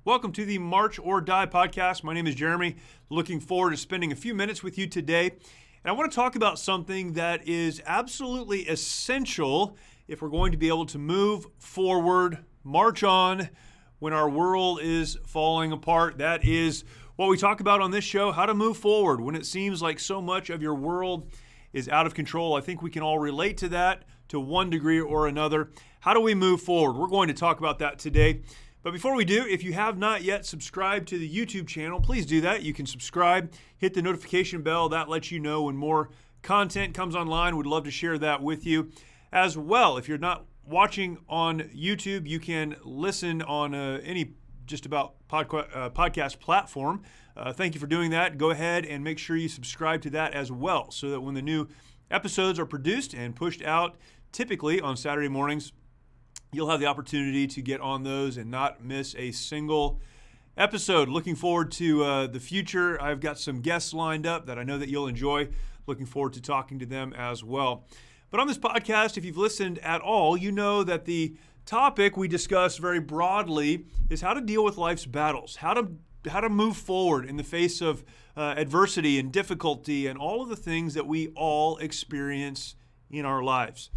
Welcome to the March or Die podcast. My name is Jeremy. Looking forward to spending a few minutes with you today. And I want to talk about something that is absolutely essential if we're going to be able to move forward, march on when our world is falling apart. That is what we talk about on this show, how to move forward when it seems like so much of your world is out of control. I think we can all relate to that to one degree or another. How do we move forward? We're going to talk about that today. But before we do, if you have not yet subscribed to the YouTube channel, please do that. You can subscribe, hit the notification bell. That lets you know when more content comes online. We'd love to share that with you. As well, if you're not watching on YouTube, you can listen on any just about podcast platform. Thank you for doing that. Go ahead and make sure you subscribe to that as well so that when the new episodes are produced and pushed out, typically on Saturday mornings, you'll have the opportunity to get on those and not miss a single episode. Looking forward to the future. I've got some guests lined up that I know that you'll enjoy. Looking forward to talking to them as well. But on this podcast, if you've listened at all, you know that the topic we discuss very broadly is how to deal with life's battles, how to move forward in the face of adversity and difficulty and all of the things that we all experience in our lives.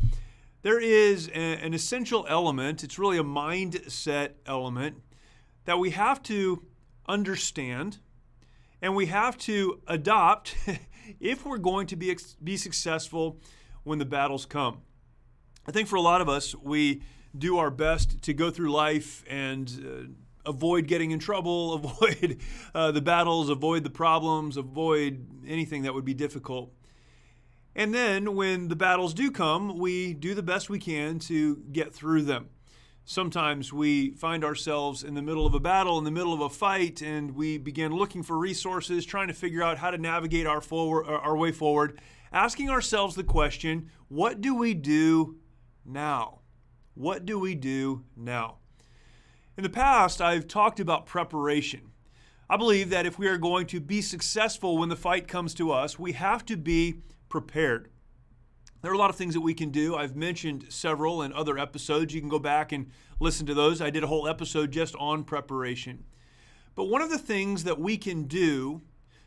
There is an essential element, it's really a mindset element, that we have to understand and we have to adopt if we're going to be successful when the battles come. I think for a lot of us, we do our best to go through life and avoid getting in trouble, avoid the battles, avoid the problems, avoid anything that would be difficult. And then when the battles do come, we do the best we can to get through them. Sometimes we find ourselves in the middle of a battle, in the middle of a fight, and we begin looking for resources, trying to figure out how to navigate our way forward, asking ourselves the question, what do we do now? What do we do now? In the past, I've talked about preparation. I believe that if we are going to be successful when the fight comes to us, we have to be prepared. There are a lot of things that we can do. I've mentioned several in other episodes. You can go back and listen to those. I did a whole episode just on preparation. But one of the things that we can do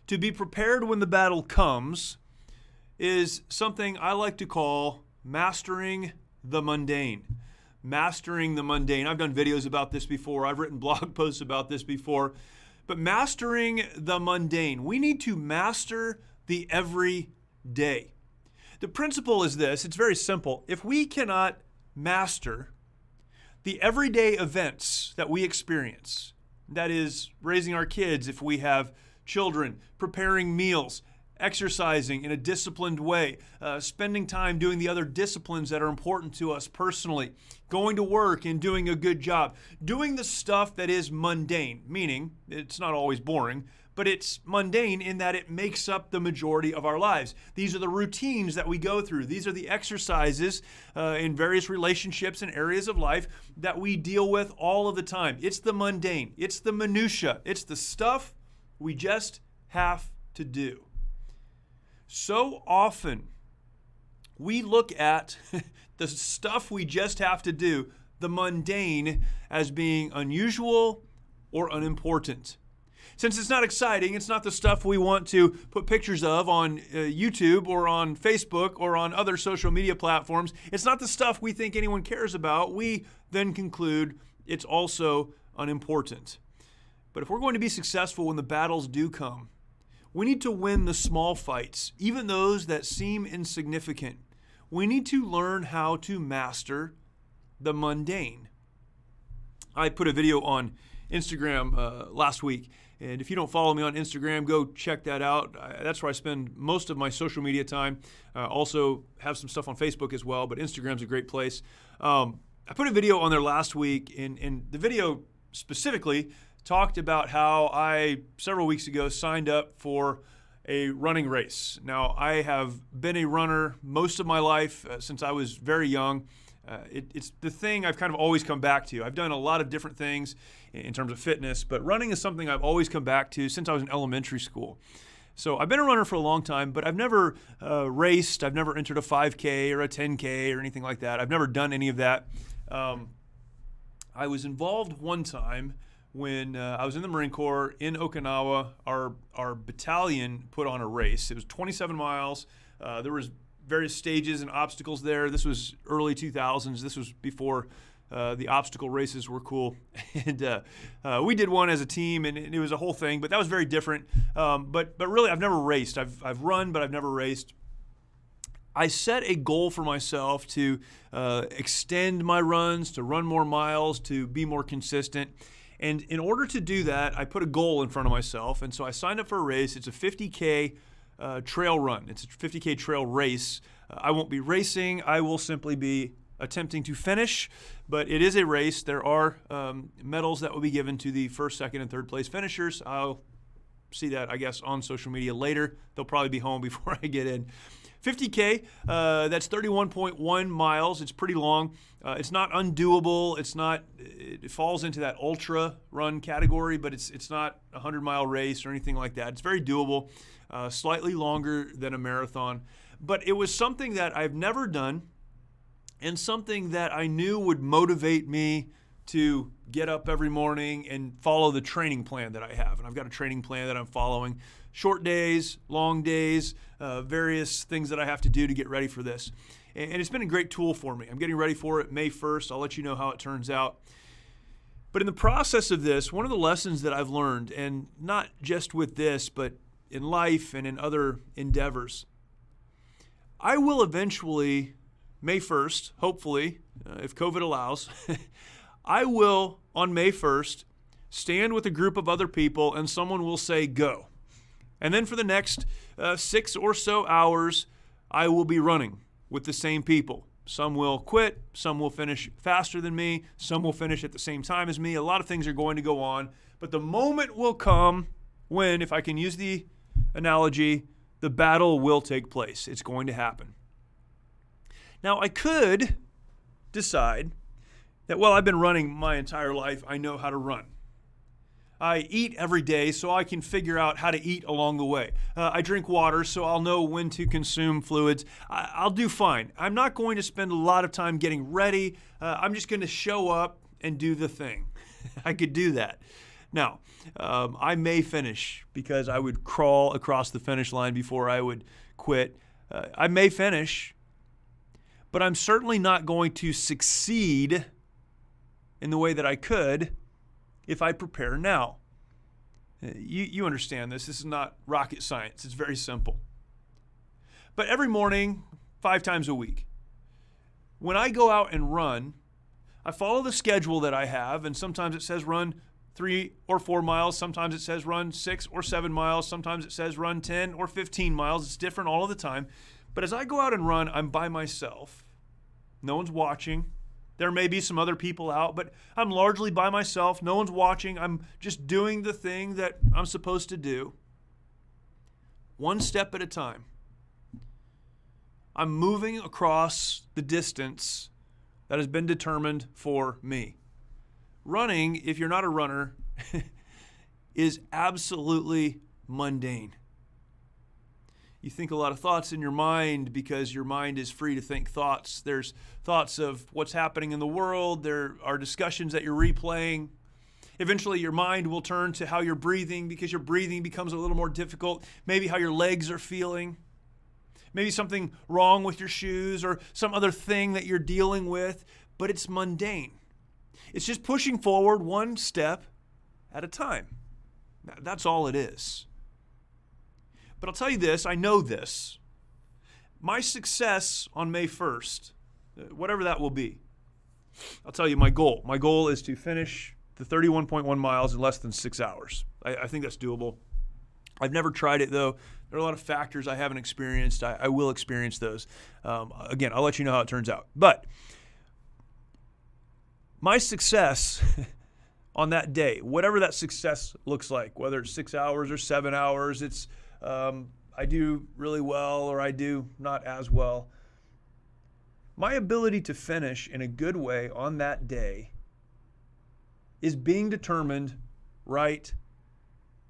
to be prepared when the battle comes is something I like to call mastering the mundane. Mastering the mundane. I've done videos about this before. I've written blog posts about this before. But mastering the mundane. We need to master the everyday. The principle is this. It's very simple. If we cannot master the everyday events that we experience, that is raising our kids if we have children, preparing meals, exercising in a disciplined way, spending time doing the other disciplines that are important to us personally, going to work and doing a good job, doing the stuff that is mundane, meaning it's not always boring, but it's mundane in that it makes up the majority of our lives. These are the routines that we go through. These are the exercises in various relationships and areas of life that we deal with all of the time. It's the mundane. It's the minutia. It's the stuff we just have to do. So often, we look at the stuff we just have to do, the mundane, as being unusual or unimportant. Since it's not exciting, it's not the stuff we want to put pictures of on YouTube or on Facebook or on other social media platforms. It's not the stuff we think anyone cares about. We then conclude it's also unimportant. But if we're going to be successful when the battles do come, we need to win the small fights, even those that seem insignificant. We need to learn how to master the mundane. I put a video on Instagram last week, and if you don't follow me on Instagram, go check that out. That's where I spend most of my social media time. Also have some stuff on Facebook as well, but Instagram's a great place. I put a video on there last week, and the video specifically talked about how I, several weeks ago, signed up for a running race. Now, I have been a runner most of my life since I was very young. It's the thing I've kind of always come back to. I've done a lot of different things in terms of fitness, but running is something I've always come back to since I was in elementary school. So I've been a runner for a long time, but I've never raced. I've never entered a 5K or a 10K or anything like that. I've never done any of that. I was involved one time when I was in the Marine Corps in Okinawa. Our battalion put on a race. It was 27 miles. There was various stages and obstacles there. This was early 2000s. This was before the obstacle races were cool. And we did one as a team, and it was a whole thing, but that was very different. But really, I've never raced. I've run, but I've never raced. I set a goal for myself to extend my runs, to run more miles, to be more consistent. And in order to do that, I put a goal in front of myself. And so I signed up for a race. It's a 50K trail run. It's a 50K trail race. I won't be racing. I will simply be attempting to finish, but it is a race. There are medals that will be given to the first, second, and third place finishers. I'll see that, I guess, on social media later. They'll probably be home before I get in. 50K, that's 31.1 miles. It's pretty long. It's not undoable. It falls into that ultra run category, but it's not a 100-mile race or anything like that. It's very doable, slightly longer than a marathon. But it was something that I've never done and something that I knew would motivate me to get up every morning and follow the training plan that I have. And I've got a training plan that I'm following. Short days, long days, various things that I have to do to get ready for this. And it's been a great tool for me. I'm getting ready for it May 1st. I'll let you know how it turns out. But in the process of this, one of the lessons that I've learned, and not just with this, but in life and in other endeavors, I will eventually, May 1st, hopefully, if COVID allows, I will, on May 1st, stand with a group of other people and someone will say, go. And then for the next 6 or so hours, I will be running with the same people. Some will quit, some will finish faster than me, some will finish at the same time as me. A lot of things are going to go on, but the moment will come when, if I can use the analogy, the battle will take place. It's going to happen. Now, I could decide that, well, I've been running my entire life. I know how to run. I eat every day, so I can figure out how to eat along the way. I drink water, so I'll know when to consume fluids. I'll do fine. I'm not going to spend a lot of time getting ready. I'm just going to show up and do the thing. I could do that. Now, I may finish because I would crawl across the finish line before I would quit. I may finish, but I'm certainly not going to succeed in the way that I could if I prepare now. You understand this. This is not rocket science. It's very simple. But every morning, 5 times a week, when I go out and run, I follow the schedule that I have, and sometimes it says run 3 or 4 miles. Sometimes it says run 6 or 7 miles. Sometimes it says run 10 or 15 miles. It's different all of the time. But as I go out and run, I'm by myself. No one's watching. There may be some other people out, but I'm largely by myself. No one's watching. I'm just doing the thing that I'm supposed to do. One step at a time. I'm moving across the distance that has been determined for me. Running, if you're not a runner, is absolutely mundane. You think a lot of thoughts in your mind because your mind is free to think thoughts. There's thoughts of what's happening in the world. There are discussions that you're replaying. Eventually, your mind will turn to how you're breathing because your breathing becomes a little more difficult. Maybe how your legs are feeling. Maybe something wrong with your shoes or some other thing that you're dealing with, but it's mundane. It's just pushing forward one step at a time. That's all it is. But I'll tell you this, I know this. My success on May 1st, whatever that will be, I'll tell you my goal. My goal is to finish the 31.1 miles in less than 6 hours. I think that's doable. I've never tried it, though. There are a lot of factors I haven't experienced. I will experience those. Again, I'll let you know how it turns out. But my success on that day, whatever that success looks like, whether it's 6 hours or 7 hours, it's I do really well or I do not as well. My ability to finish in a good way on that day is being determined right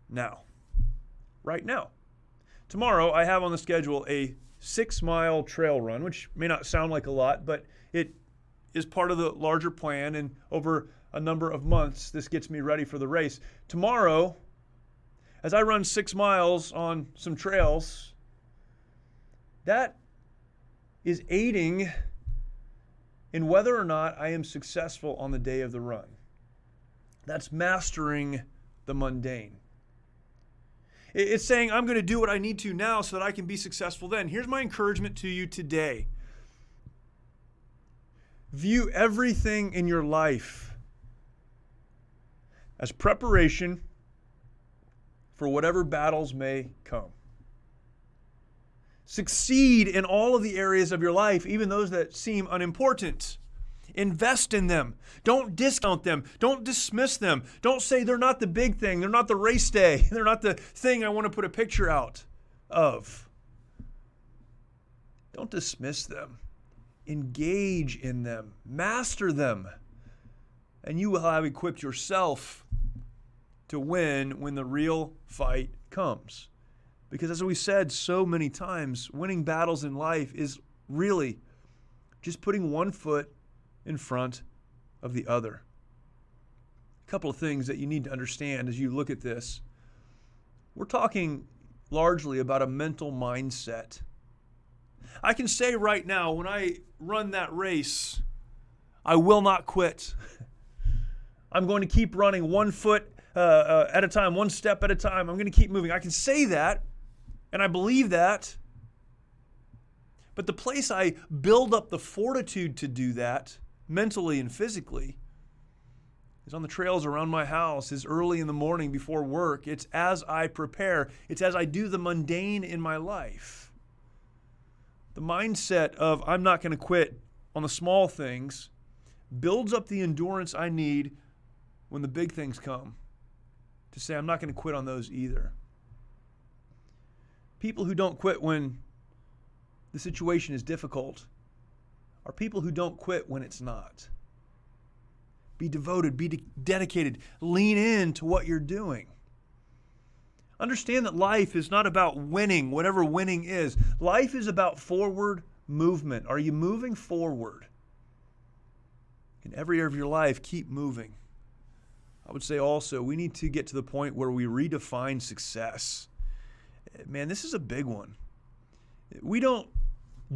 now. Right now. Tomorrow I have on the schedule a 6-mile trail run, which may not sound like a lot, but it is part of the larger plan. And over a number of months. This gets me ready for the race. Tomorrow, as I run 6 miles on some trails, that is aiding in whether or not I am successful on the day of the run. That's mastering the mundane. It's saying I'm going to do what I need to now so that I can be successful then. Here's my encouragement to you today. View everything in your life as preparation for whatever battles may come. Succeed in all of the areas of your life, even those that seem unimportant. Invest in them. Don't discount them. Don't dismiss them. Don't say they're not the big thing. They're not the race day. They're not the thing I want to put a picture out of. Don't dismiss them. Engage in them. Master them. And you will have equipped yourself to win when the real fight comes. Because as we said so many times, winning battles in life is really just putting one foot in front of the other. A couple of things that you need to understand as you look at this. We're talking largely about a mental mindset. I can say right now, when I run that race, I will not quit. I'm going to keep running 1 foot at a time, 1 step at a time. I'm going to keep moving. I can say that, and I believe that. But the place I build up the fortitude to do that, mentally and physically, is on the trails around my house, is early in the morning before work. It's as I prepare. It's as I do the mundane in my life. The mindset of I'm not going to quit on the small things builds up the endurance I need when the big things come, to say I'm not going to quit on those either. People who don't quit when the situation is difficult are people who don't quit when it's not. Be devoted, be dedicated, lean in to what you're doing. Understand that life is not about winning, whatever winning is. Life is about forward movement. Are you moving forward? In every area of your life, keep moving. I would say also, we need to get to the point where we redefine success. Man, this is a big one. We don't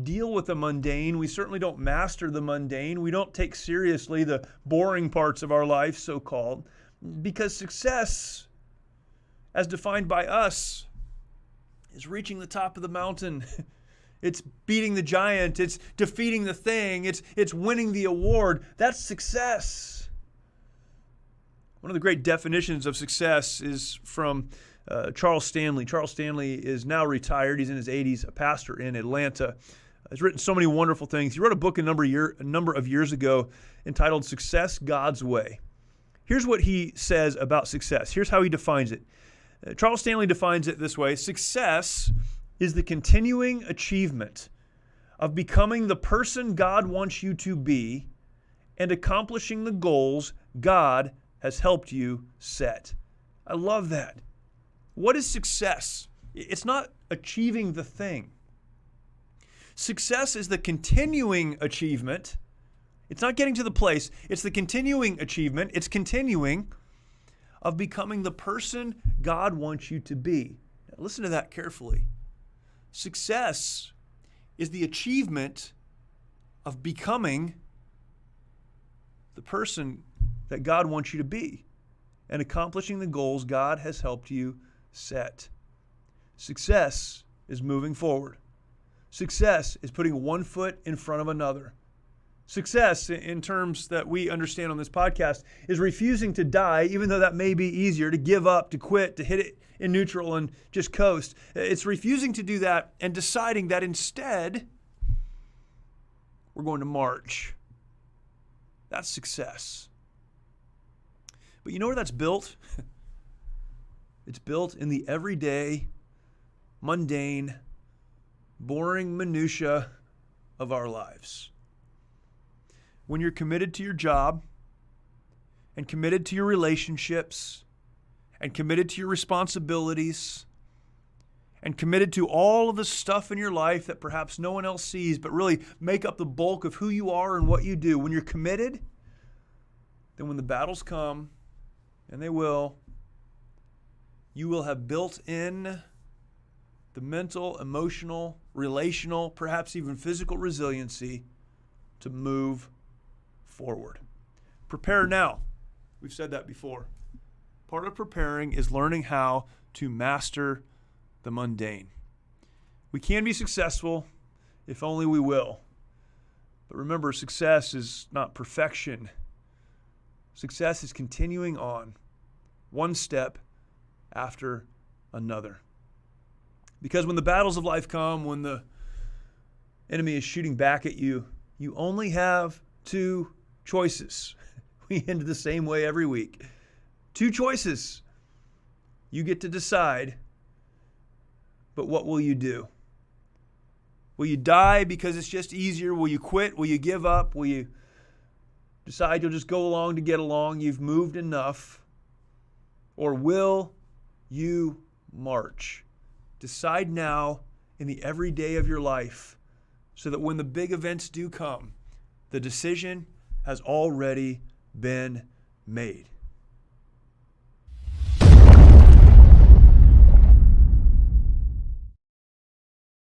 deal with the mundane. We certainly don't master the mundane. We don't take seriously the boring parts of our life, so-called, because success, as defined by us, is reaching the top of the mountain. It's beating the giant. It's defeating the thing. It's winning the award. That's success. One of the great definitions of success is from Charles Stanley. Charles Stanley is now retired. He's in his 80s, a pastor in Atlanta. He's written so many wonderful things. He wrote a book a number of years ago entitled Success God's Way. Here's what he says about success. Here's how he defines it. Charles Stanley defines it this way: success is the continuing achievement of becoming the person God wants you to be and accomplishing the goals God has helped you set. I love that. What is success? It's not achieving the thing. Success is the continuing achievement. It's not getting to the place. It's the continuing achievement. It's continuing of becoming the person God wants you to be. Now, listen to that carefully. Success is the achievement of becoming the person that God wants you to be and accomplishing the goals God has helped you set. Success is moving forward. Success is putting one foot in front of another. Success, in terms that we understand on this podcast, is refusing to die, even though that may be easier, to give up, to quit, to hit it in neutral and just coast. It's refusing to do that and deciding that instead we're going to march. That's success. But you know where that's built? It's built in the everyday, mundane, boring minutia of our lives. When you're committed to your job and committed to your relationships and committed to your responsibilities and committed to all of the stuff in your life that perhaps no one else sees but really make up the bulk of who you are and what you do, when you're committed, then when the battles come, and they will, you will have built in the mental, emotional, relational, perhaps even physical resiliency to move forward. Prepare now. We've said that before. Part of preparing is learning how to master the mundane. We can be successful if only we will. But remember, success is not perfection. Success is continuing on, one step after another. Because when the battles of life come, when the enemy is shooting back at you, you only have two choices. We end the same way every week. Two choices. You get to decide, but what will you do? Will you die because it's just easier? Will you quit? Will you give up? Will you decide you'll just go along to get along? You've moved enough. Or will you march? Decide now in the everyday of your life so that when the big events do come, the decision has already been made.